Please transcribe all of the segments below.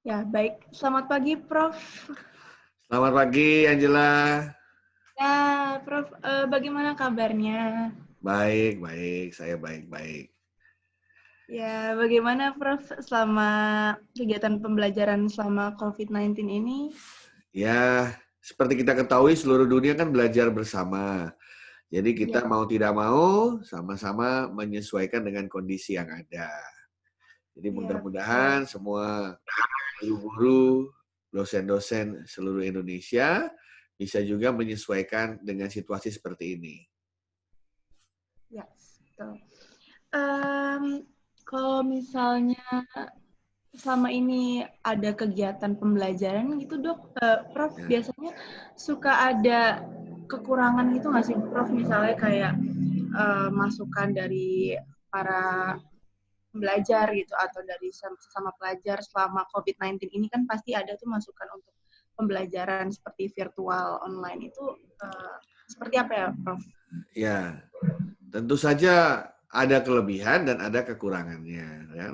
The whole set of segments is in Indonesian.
Ya, baik. Selamat pagi, Prof. Selamat pagi, Angela. Ya, Prof, bagaimana kabarnya? Baik, baik. Saya baik-baik. Ya, bagaimana, Prof, selama kegiatan pembelajaran selama COVID-19 ini? Ya, seperti kita ketahui, seluruh dunia kan belajar bersama. Jadi kita Ya, mau tidak mau sama-sama menyesuaikan dengan kondisi yang ada. Jadi ya, betul. mudah-mudahan semua guru-guru, dosen-dosen seluruh Indonesia bisa juga menyesuaikan dengan situasi seperti ini. Ya, betul. Em, Kalau misalnya selama ini ada kegiatan pembelajaran gitu, Dok, Prof, Ya. biasanya suka ada kekurangan gitu nggak sih, Prof? Misalnya kayak masukan dari para belajar gitu atau dari sesama pelajar selama COVID-19 ini kan pasti ada tuh masukan untuk pembelajaran seperti virtual online itu seperti apa ya, Prof? Ya, tentu saja ada kelebihan dan ada kekurangannya. Ya.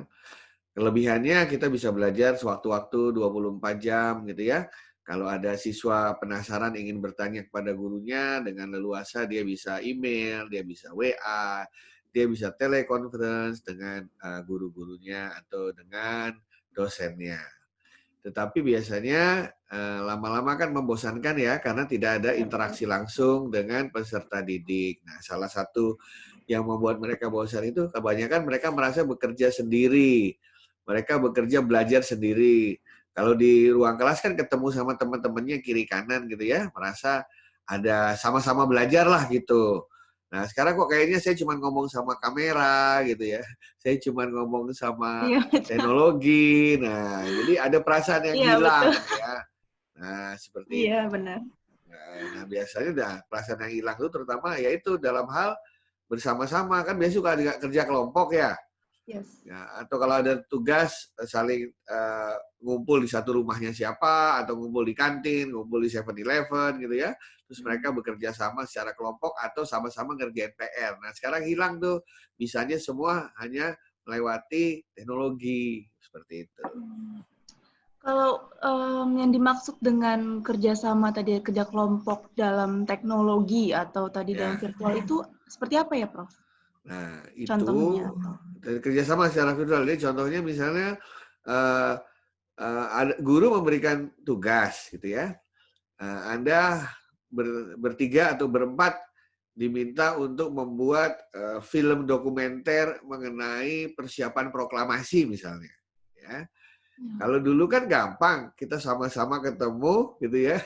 Kelebihannya kita bisa belajar sewaktu-waktu 24 jam gitu ya. Kalau ada siswa penasaran ingin bertanya kepada gurunya dengan leluasa, dia bisa email, dia bisa WA, dia bisa teleconference dengan guru-gurunya atau dengan dosennya. Tetapi biasanya lama-lama kan membosankan ya karena tidak ada interaksi langsung dengan peserta didik. Nah, salah satu yang membuat mereka bosan itu kebanyakan mereka merasa bekerja sendiri. Mereka bekerja belajar sendiri. Kalau di ruang kelas kan ketemu sama teman-temannya kiri kanan gitu ya, merasa ada sama-sama belajar lah gitu. Nah, sekarang kok kayaknya saya cuma ngomong sama kamera gitu ya. Saya cuma ngomong sama Iya, betul. teknologi. Nah, jadi ada perasaan yang Iya, betul. hilang ya. Nah, seperti Iya, itu. benar. Nah, biasanya perasaan yang hilang itu terutama yaitu dalam hal bersama-sama. Kan biasanya suka ada kerja kelompok ya. Yes. Ya, atau kalau ada tugas saling ngumpul di satu rumahnya siapa, atau ngumpul di kantin, ngumpul di 7-Eleven gitu ya. Terus mereka bekerja sama secara kelompok atau sama-sama ngerjain PR. Nah sekarang hilang tuh, misalnya semua hanya melewati teknologi seperti itu. Kalau yang dimaksud dengan kerjasama tadi kerja kelompok dalam teknologi atau tadi dalam Ya, virtual itu seperti apa ya, Prof? nah Contohnya itu atau dari kerjasama secara virtual. Jadi contohnya misalnya eh, guru memberikan tugas gitu ya. Anda bertiga atau berempat diminta untuk membuat film dokumenter mengenai persiapan proklamasi misalnya. Ya. Kalau dulu kan gampang, kita sama-sama ketemu gitu ya.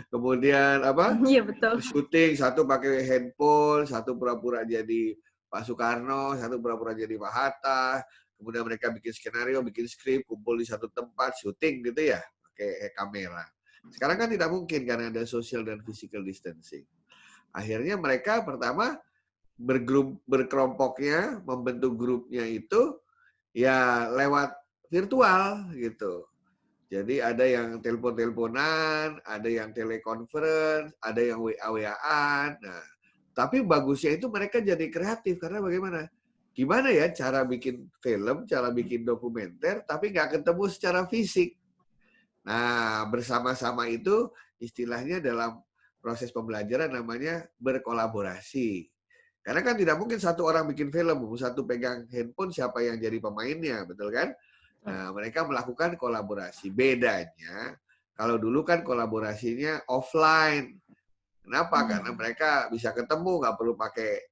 Kemudian apa? Iya, betul. Syuting, satu pakai handphone, satu pura-pura jadi Pak Soekarno, satu pura-pura jadi Pak Hatta. Kemudian mereka bikin skenario, bikin skrip, kumpul di satu tempat, syuting gitu ya, pakai kamera. Sekarang kan tidak mungkin karena ada social dan physical distancing. Akhirnya mereka pertama berkelompoknya, membentuk grupnya itu ya lewat virtual gitu. Jadi ada yang telepon-teleponan, ada yang teleconference, ada yang WA-WA-an. Nah, tapi bagusnya itu mereka jadi kreatif karena bagaimana? Gimana ya cara bikin film, cara bikin dokumenter, tapi nggak ketemu secara fisik. Nah, bersama-sama itu istilahnya dalam proses pembelajaran namanya berkolaborasi. Karena kan tidak mungkin satu orang bikin film, satu pegang handphone, siapa yang jadi pemainnya, betul kan? Nah, mereka melakukan kolaborasi. Bedanya, kalau dulu kan kolaborasinya offline. Kenapa? Karena mereka bisa ketemu, nggak perlu pakai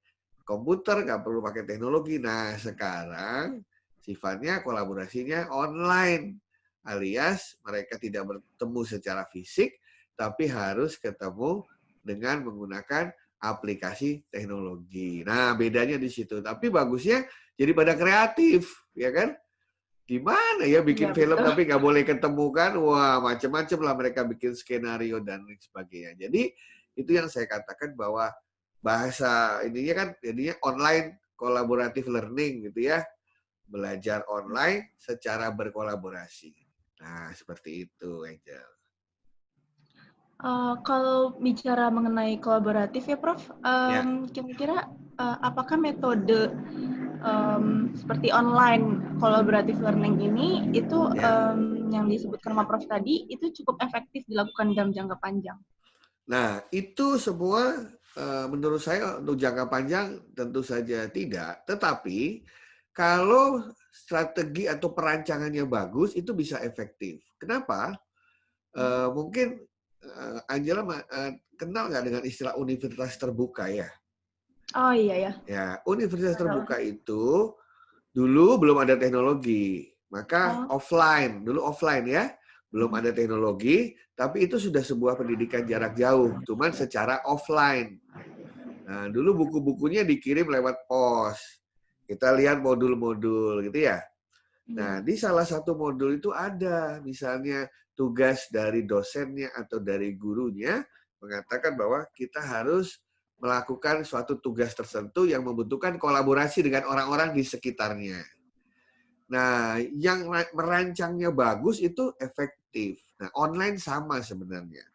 komputer, nggak perlu pakai teknologi. Nah, sekarang sifatnya kolaborasinya online. Alias mereka tidak bertemu secara fisik, tapi harus ketemu dengan menggunakan aplikasi teknologi. Nah, bedanya di situ. Tapi bagusnya jadi pada kreatif, ya kan? Gimana ya Iya, bikin film betul. tapi nggak boleh ketemu kan? Wah, macam-macam lah mereka bikin skenario dan lain sebagainya. Jadi itu yang saya katakan bahwa bahasa ininya kan jadinya online collaborative learning gitu ya. Belajar online secara berkolaborasi. Nah, seperti itu, Angel. Kalau bicara mengenai kolaboratif ya, Prof, Ya, kira-kira apakah metode seperti online collaborative learning ini itu ya. yang disebutkan sama Prof tadi itu cukup efektif dilakukan dalam jangka panjang? Nah, itu semua menurut saya untuk jangka panjang tentu saja tidak. Tetapi kalau strategi atau perancangannya bagus, itu bisa efektif. Kenapa? Mungkin Angela kenal nggak dengan istilah universitas terbuka ya? Oh iya ya. Ya, universitas Betul. terbuka itu dulu belum ada teknologi, maka Oh, dulu offline ya, belum ada teknologi, tapi itu sudah sebuah pendidikan jarak jauh, cuman secara offline. Nah, dulu buku-bukunya dikirim lewat pos. Kita lihat modul-modul gitu ya. Nah, iya. di salah satu modul itu ada misalnya tugas dari dosennya atau dari gurunya mengatakan bahwa kita harus melakukan suatu tugas tertentu yang membutuhkan kolaborasi dengan orang-orang di sekitarnya. Nah, yang merancangnya bagus itu efektif. Nah, online sama sebenarnya.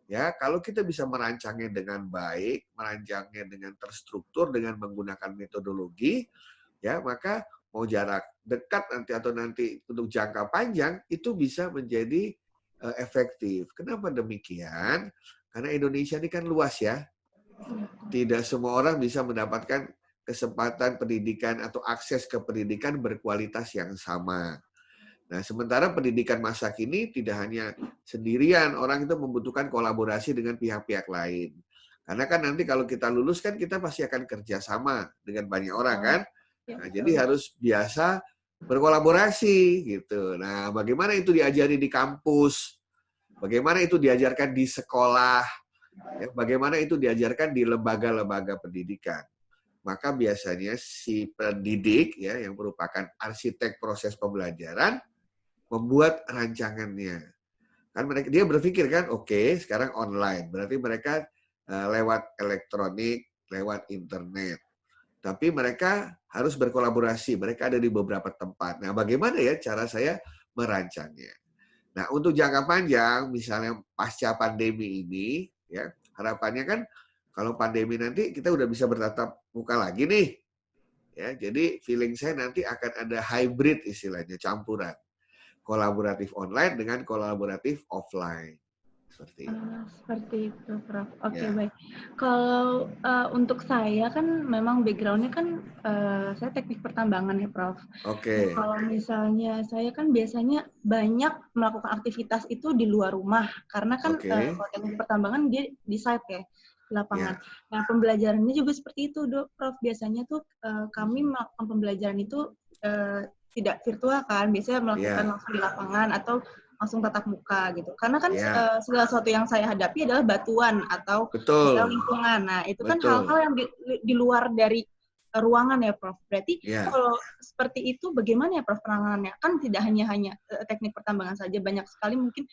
Ya, kalau kita bisa merancangnya dengan baik, merancangnya dengan terstruktur dengan menggunakan metodologi, ya, maka mau jarak dekat nanti atau nanti untuk jangka panjang itu bisa menjadi efektif. Kenapa demikian? Karena Indonesia ini kan luas ya. Tidak semua orang bisa mendapatkan kesempatan pendidikan atau akses ke pendidikan berkualitas yang sama. Nah, sementara pendidikan masa kini tidak hanya sendirian, orang itu membutuhkan kolaborasi dengan pihak-pihak lain. Karena kan nanti kalau kita lulus kan kita pasti akan kerjasama dengan banyak orang Oh, kan. ya Nah, jadi betul. harus biasa berkolaborasi gitu. Nah, bagaimana itu diajari di kampus? Bagaimana itu diajarkan di sekolah? Ya, bagaimana itu diajarkan di lembaga-lembaga pendidikan? Maka biasanya si pendidik ya yang merupakan arsitek proses pembelajaran membuat rancangannya. Kan dia berpikir kan, oke, sekarang online. Berarti mereka lewat elektronik, lewat internet. Tapi mereka harus berkolaborasi. Mereka ada di beberapa tempat. Nah, bagaimana ya cara saya merancangnya? Nah, untuk jangka panjang, misalnya pasca pandemi ini, ya harapannya kan kalau pandemi nanti kita udah bisa bertatap muka lagi nih. Ya, jadi feeling saya nanti akan ada hybrid istilahnya, campuran kolaboratif online dengan kolaboratif offline. Seperti itu. Seperti itu, Prof. Oke, Ya. baik. Kalau untuk saya kan memang background-nya kan saya teknik pertambangan ya, Prof. Nah, Oke. kalau misalnya saya kan biasanya banyak melakukan aktivitas itu di luar rumah, karena kan Oke. kalau teknik pertambangan dia di site ya, di lapangan. Ya. Nah, pembelajarannya juga seperti itu, Prof. Biasanya tuh kami melakukan pembelajaran itu tidak virtual kan, biasanya melakukan Ya. langsung di lapangan atau langsung tatap muka gitu. Karena kan Ya. segala sesuatu yang saya hadapi adalah batuan atau misalnya Betul. lingkungan. Nah, itu kan hal-hal Betul. yang di luar dari ruangan ya, Prof. Berarti Ya. kalau seperti itu bagaimana ya, Prof, penanganannya? Kan tidak hanya teknik pertambangan saja, banyak sekali mungkin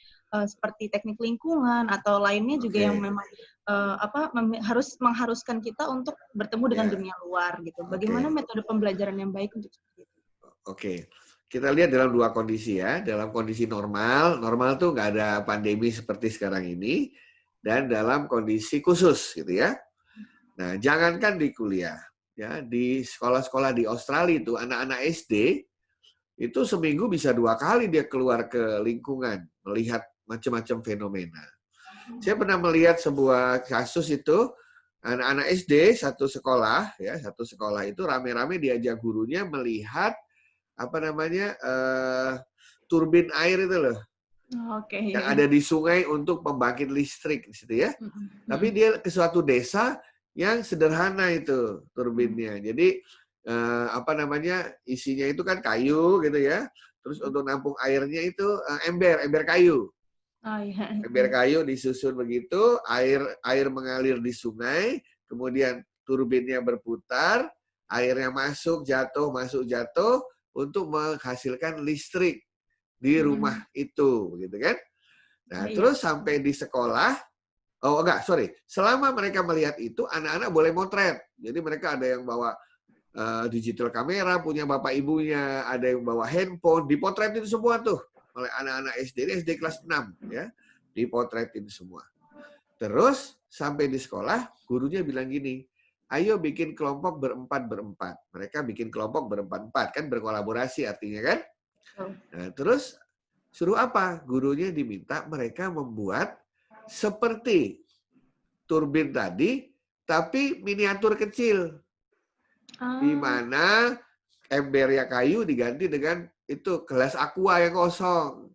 seperti teknik lingkungan atau lainnya juga yang Oke. memang harus mengharuskan kita untuk bertemu dengan Ya. dunia luar gitu. Bagaimana Oke. metode pembelajaran yang baik untuk seperti itu? Oke. Kita lihat dalam dua kondisi ya. Dalam kondisi normal, normal tuh nggak ada pandemi seperti sekarang ini, dan dalam kondisi khusus gitu ya. Nah, jangankan di kuliah, ya di sekolah-sekolah di Australia itu anak-anak SD itu seminggu bisa 2 kali dia keluar ke lingkungan melihat macam-macam fenomena. Saya pernah melihat sebuah kasus itu anak-anak SD satu sekolah itu rame-rame diajak gurunya melihat apa namanya turbin air itu loh Oke, yang iya, iya. ada di sungai untuk pembangkit listrik di situ ya. Tapi dia ke suatu desa yang sederhana itu turbinnya. Jadi apa namanya isinya itu kan kayu gitu ya. Terus untuk nampung airnya itu ember kayu. Oh iya, Ember kayu disusun begitu, air mengalir di sungai, kemudian turbinnya berputar, airnya masuk jatuh untuk menghasilkan listrik di rumah itu, gitu kan? Nah, iya. terus sampai di sekolah, oh enggak, sorry, selama mereka melihat itu, anak-anak boleh motret. Jadi mereka ada yang bawa digital kamera, punya bapak ibunya, ada yang bawa handphone, dipotretin semua tuh oleh anak-anak SD, ini SD kelas 6 ya, dipotretin semua. Terus sampai di sekolah, gurunya bilang gini, ayo bikin kelompok berempat. Mereka bikin kelompok berempat-empat, kan berkolaborasi artinya kan. Nah, terus Suruh apa? Gurunya diminta mereka membuat seperti turbin tadi, tapi miniatur kecil. Di mana embernya kayu diganti dengan itu gelas aqua yang kosong.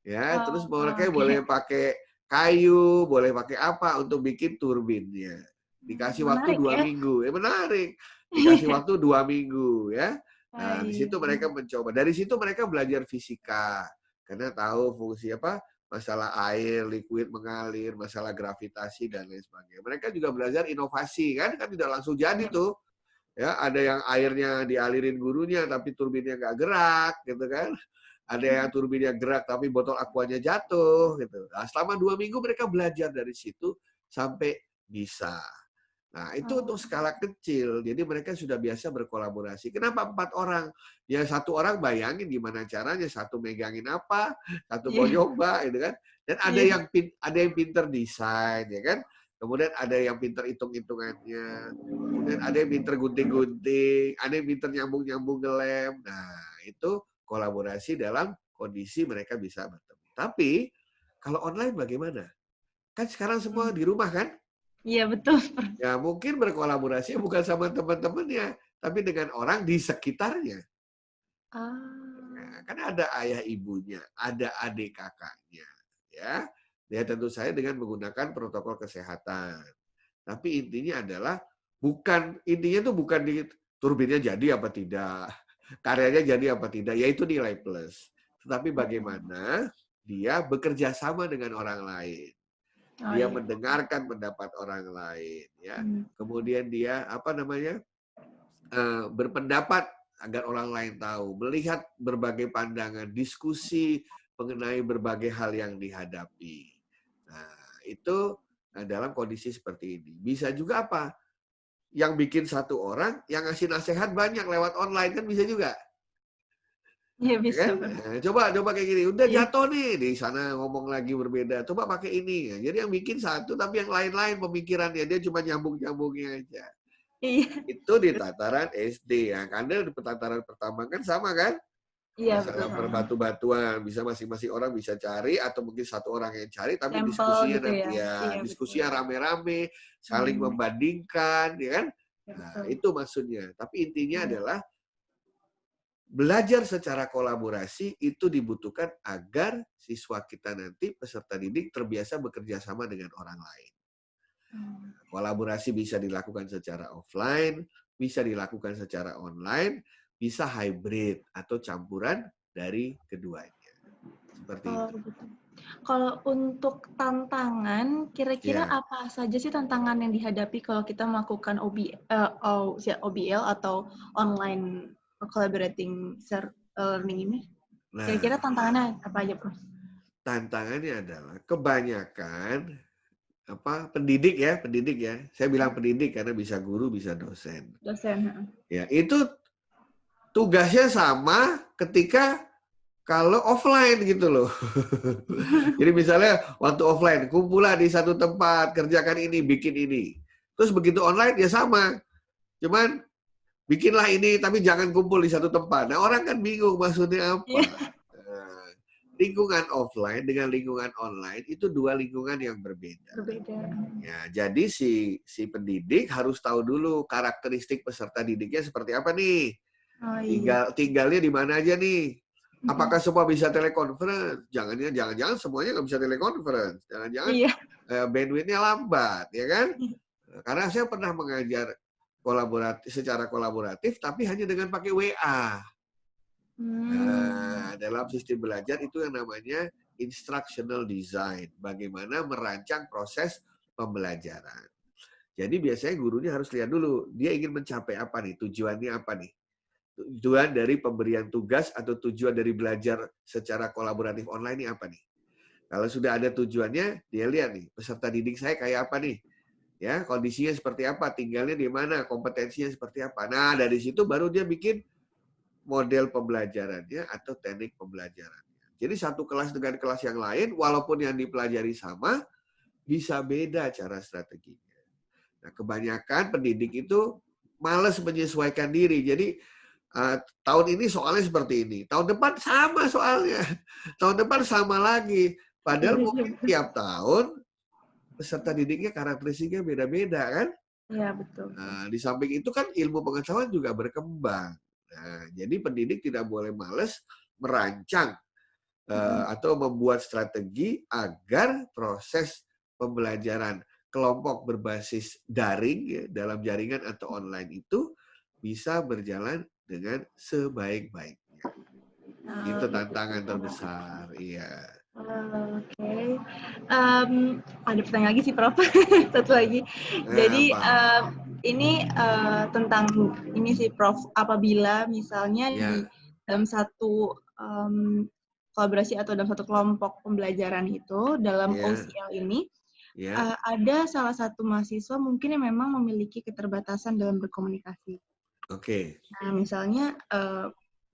Ya, terus mereka boleh pakai kayu, boleh pakai apa untuk bikin turbinnya. Dikasih waktu Menarik 2 minggu. Menarik. Dikasih waktu 2 minggu ya. Nah, di situ Baik. mereka mencoba. Dari situ mereka belajar fisika. Karena tahu fungsi apa? Masalah air, liquid mengalir, masalah gravitasi dan lain sebagainya. Mereka juga belajar inovasi kan tidak langsung jadi tuh. Ya, ada yang airnya dialirin gurunya tapi turbinnya nggak gerak gitu kan. Ada yang turbinnya gerak tapi botol aquanya jatuh gitu. Nah, selama 2 minggu mereka belajar dari situ sampai bisa. Nah, itu untuk skala kecil. Jadi mereka sudah biasa berkolaborasi. Kenapa 4 orang? Ya 1 orang bayangin gimana caranya, 1 megangin apa, 1 mau nyoba gitu kan. Dan ada yang pinter desain ya kan. Kemudian ada yang pinter hitung-hitungannya. Kemudian ada yang pinter gunting-gunting, ada yang pinter nyambung-nyambung ngelem. Nah, itu kolaborasi dalam kondisi mereka bisa bertemu. Tapi kalau online bagaimana? Kan sekarang semua di rumah kan? Iya, betul. Ya mungkin berkolaborasi bukan sama teman-temannya, tapi dengan orang di sekitarnya. Nah, kan ada ayah ibunya, ada adik kakaknya, ya. Ya tentu saya dengan menggunakan protokol kesehatan. Tapi intinya adalah intinya tuh bukan di turbinnya jadi apa tidak, karyanya jadi apa tidak, yaitu nilai plus. Tetapi bagaimana dia bekerja sama dengan orang lain. Dia mendengarkan pendapat orang lain, ya. Kemudian dia berpendapat agar orang lain tahu, melihat berbagai pandangan, diskusi mengenai berbagai hal yang dihadapi. Nah, itu dalam kondisi seperti ini. Bisa juga apa? Yang bikin 1 orang, yang ngasih nasihat banyak lewat online kan bisa juga. Iya, Ya bisa. kan? Nah, coba kayak gini, udah jatuh nih di sana ngomong lagi berbeda, coba pakai ini. Jadi yang bikin 1 tapi yang lain-lain pemikirannya dia cuma nyambung-nyambungnya aja. Iya. Itu di tataran SD ya, karena di tataran pertama kan sama kan? Iya, betul. Masalah perbatu-batuan, bisa masing-masing orang bisa cari atau mungkin 1 orang yang cari, tapi Sampel diskusinya gitu ya. Iya, betul. diskusinya rame-rame, saling membandingkan, ya kan? Ya, Nah, betul. itu maksudnya. Tapi intinya adalah belajar secara kolaborasi itu dibutuhkan agar siswa kita nanti peserta didik terbiasa bekerja sama dengan orang lain. Kolaborasi bisa dilakukan secara offline, bisa dilakukan secara online, bisa hybrid atau campuran dari keduanya. Seperti itu. Kalau untuk tantangan, kira-kira Ya. apa saja sih tantangan yang dihadapi kalau kita melakukan OBL atau online collaborating learning ini? Kira-kira Nah, tantangannya apa aja, Prof? tantangannya adalah kebanyakan pendidik ya. Saya bilang pendidik karena bisa guru, bisa dosen. Dosen. Ya, itu tugasnya sama ketika kalau offline gitu loh. Jadi misalnya waktu offline, kumpulan di satu tempat, kerjakan ini, bikin ini. Terus begitu online ya sama. Cuman bikinlah ini tapi jangan kumpul di satu tempat. Nah, orang kan bingung maksudnya apa. Nah, lingkungan offline dengan lingkungan online itu 2 lingkungan yang berbeda. Ya, jadi si pendidik harus tahu dulu karakteristik peserta didiknya seperti apa nih. Tinggalnya di mana aja nih. Apakah semua bisa teleconference? Jangan-jangan semuanya nggak bisa teleconference. Jangan-jangan bandwidth-nya lambat, ya kan? Karena saya pernah mengajar secara kolaboratif, tapi hanya dengan pakai WA. Nah, dalam sistem belajar itu yang namanya instructional design. Bagaimana merancang proses pembelajaran. Jadi biasanya gurunya harus lihat dulu, dia ingin mencapai apa nih, tujuannya apa nih. Tujuan dari pemberian tugas atau tujuan dari belajar secara kolaboratif online ini apa nih? Kalau sudah ada tujuannya, dia lihat nih, peserta didik saya kayak apa nih? Ya, kondisinya seperti apa, tinggalnya di mana, kompetensinya seperti apa. Nah, dari situ baru dia bikin model pembelajarannya atau teknik pembelajarannya. Jadi satu kelas dengan kelas yang lain, walaupun yang dipelajari sama, bisa beda cara strateginya. Nah, kebanyakan pendidik itu malas menyesuaikan diri. Jadi tahun ini soalnya seperti ini, tahun depan sama soalnya, tahun depan sama lagi. Padahal mungkin tiap tahun peserta didiknya karakteristiknya beda-beda kan. Iya, betul. Nah, di samping itu kan ilmu pengetahuan juga berkembang. Nah, jadi pendidik tidak boleh males merancang atau membuat strategi agar proses pembelajaran kelompok berbasis daring ya, dalam jaringan atau online itu bisa berjalan dengan sebaik-baiknya. Itu tantangan terbesar, iya. Oke. Ada pertanyaan lagi sih, Prof. Satu lagi. Jadi ini tentang ini sih, Prof. Apabila misalnya di dalam satu kolaborasi atau dalam satu kelompok pembelajaran itu dalam OCL ini ada salah satu mahasiswa mungkin yang memang memiliki keterbatasan dalam berkomunikasi. Oke. Nah, misalnya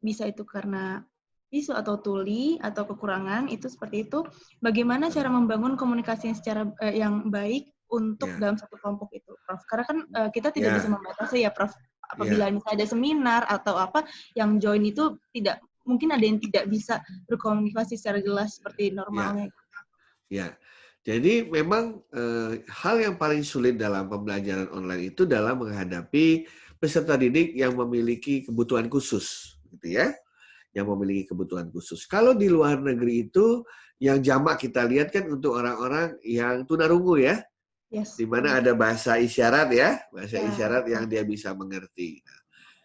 bisa itu karena isu atau tuli atau kekurangan itu seperti itu. Bagaimana cara membangun komunikasi yang secara yang baik untuk dalam satu kelompok itu, Prof? Karena kan kita tidak bisa membatasi ya, Prof. Apabila misalnya ada seminar atau apa yang join itu tidak mungkin ada yang tidak bisa berkomunikasi secara jelas seperti normalnya. Ya. Jadi memang hal yang paling sulit dalam pembelajaran online itu dalam menghadapi peserta didik yang memiliki kebutuhan khusus, gitu ya. Yang memiliki kebutuhan khusus. Kalau di luar negeri itu yang jamak kita lihat kan untuk orang-orang yang tunarungu ya. Di mana ada bahasa isyarat ya, bahasa isyarat yang dia bisa mengerti. Nah,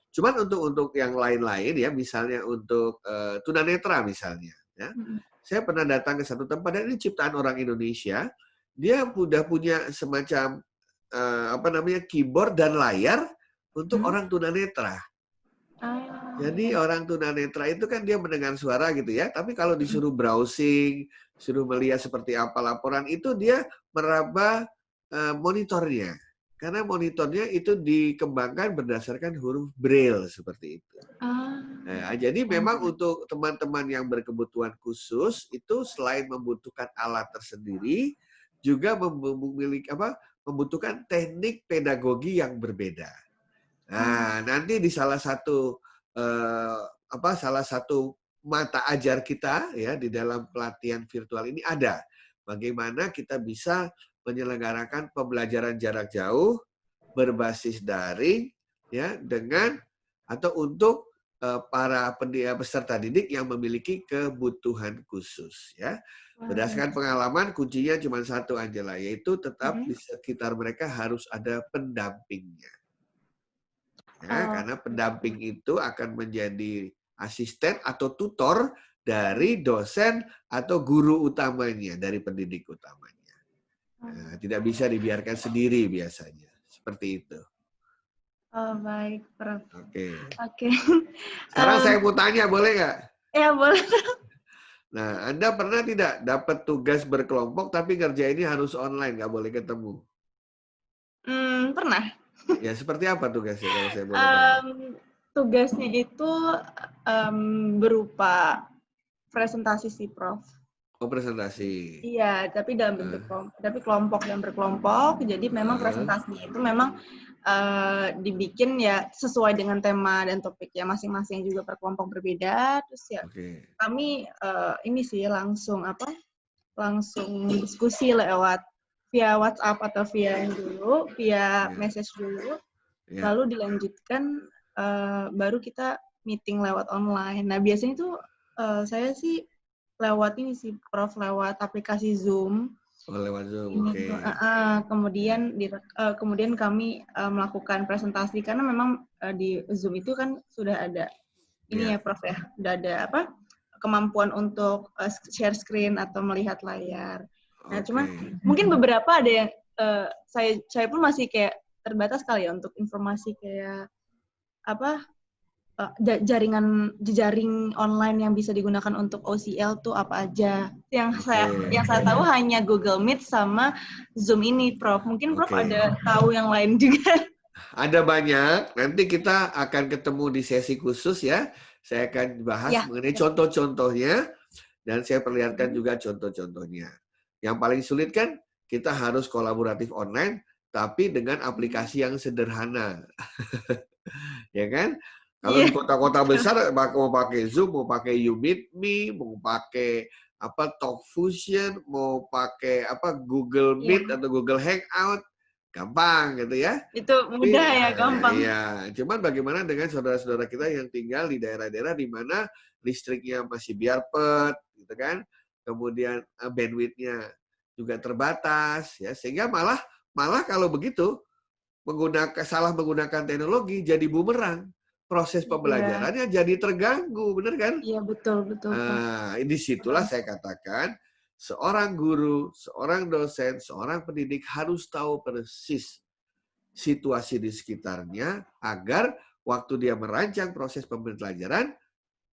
cuman untuk yang lain-lain ya, misalnya untuk tunanetra misalnya ya. Saya pernah datang ke satu tempat dan ini ciptaan orang Indonesia. Dia sudah punya semacam keyboard dan layar untuk orang tunanetra. Jadi orang tunanetra itu kan dia mendengar suara gitu ya, tapi kalau disuruh browsing, suruh melihat seperti apa laporan itu dia meraba monitornya. Karena monitornya itu dikembangkan berdasarkan huruf Braille seperti itu. Nah, jadi memang untuk teman-teman yang berkebutuhan khusus itu selain membutuhkan alat tersendiri, juga membutuhkan teknik pedagogi yang berbeda. Nah, nanti di salah satu mata ajar kita ya di dalam pelatihan virtual ini ada bagaimana kita bisa menyelenggarakan pembelajaran jarak jauh berbasis daring ya dengan atau untuk para peserta didik yang memiliki kebutuhan khusus ya. Berdasarkan pengalaman kuncinya cuma satu aja lah, yaitu tetap di sekitar mereka harus ada pendampingnya. Ya, karena pendamping itu akan menjadi asisten atau tutor dari dosen atau guru utamanya, dari pendidik utamanya. Nah, tidak bisa dibiarkan sendiri biasanya. Seperti itu. Oh, baik, Prof. Oke. Sekarang saya mau tanya, boleh nggak? Ya, boleh. Nah, Anda pernah tidak dapat tugas berkelompok tapi ngerjainnya harus online, nggak boleh ketemu? Pernah. Ya, seperti apa tugasnya kalau saya boleh tahu? Tugasnya itu berupa presentasi sih, Prof. Oh, presentasi. Iya, tapi dalam bentuk kelompok yang berkelompok. Jadi memang presentasinya itu memang dibikin ya sesuai dengan tema dan topik ya masing-masing juga per kelompok berbeda. Terus ya kami ini sih langsung diskusi lewat via WhatsApp atau via message dulu, lalu dilanjutkan baru kita meeting lewat online. Nah biasanya tuh saya sih lewat ini sih Prof, lewat aplikasi Zoom. Oh, lewat Zoom, oke. Kemudian kami melakukan presentasi karena memang di Zoom itu kan sudah ada ini ya Prof ya, sudah ada kemampuan untuk share screen atau melihat layar. Nah, cuman mungkin beberapa ada yang saya pun masih kayak terbatas kali ya untuk informasi kayak jejaring online yang bisa digunakan untuk OCL tuh apa aja. Yang saya tahu hanya Google Meet sama Zoom ini, Prof. Mungkin Prof ada tahu yang lain juga. Ada banyak. Nanti kita akan ketemu di sesi khusus ya. Saya akan bahas mengenai contoh-contohnya dan saya perlihatkan juga contoh-contohnya. Yang paling sulit kan kita harus kolaboratif online tapi dengan aplikasi yang sederhana. Ya kan? Kalau Iya, di kota-kota betul. besar mau pakai Zoom, mau pakai You Meet Me, mau pakai apa TalkFusion, mau pakai apa Google Iya, Meet atau Google Hangout, gampang gitu ya. itu Tapi mudah ya, gampang. iya, cuman bagaimana dengan saudara-saudara kita yang tinggal di daerah-daerah di mana listriknya masih biarpet, gitu kan? Kemudian bandwidth-nya juga terbatas, ya sehingga malah malah kalau begitu salah menggunakan teknologi jadi bumerang. Proses Iya, pembelajarannya jadi terganggu, benar kan? iya betul, betul, Prof. Disitulah Betul. saya katakan seorang guru, seorang dosen, seorang pendidik harus tahu persis situasi di sekitarnya agar waktu dia merancang proses pembelajaran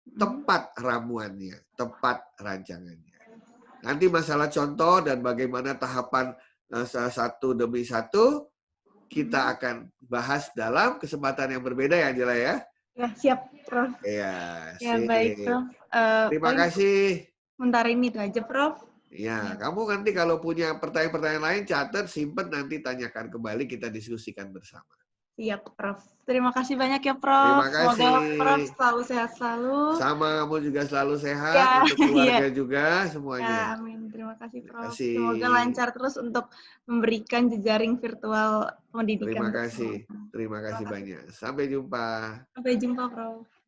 Mm. tepat ramuannya, tepat rancangannya. Nanti masalah contoh dan bagaimana tahapan satu demi satu kita akan bahas dalam kesempatan yang berbeda ya Angela ya. Ya, siap, Prof. Iya, Ya, baik, sip. Prof. Terima Paling kasih. sementara ini itu aja, Prof. Ya, Ya, kamu nanti kalau punya pertanyaan-pertanyaan lain, catat, simpen, nanti tanyakan kembali, kita diskusikan bersama. siap, Prof. Terima kasih banyak ya, Prof. Terima Semoga Prof kasih. selalu sehat selalu. Sama kamu juga selalu sehat, Ya, untuk iya. keluarga juga, Ya, semuanya. amin. Terima kasih, Terima Prof. Semoga kasih. lancar terus untuk memberikan jejaring virtual pendidikan Terima untuk kasih. semuanya. Terima Terima kasih kasih. banyak. Sampai jumpa. Sampai jumpa, Prof.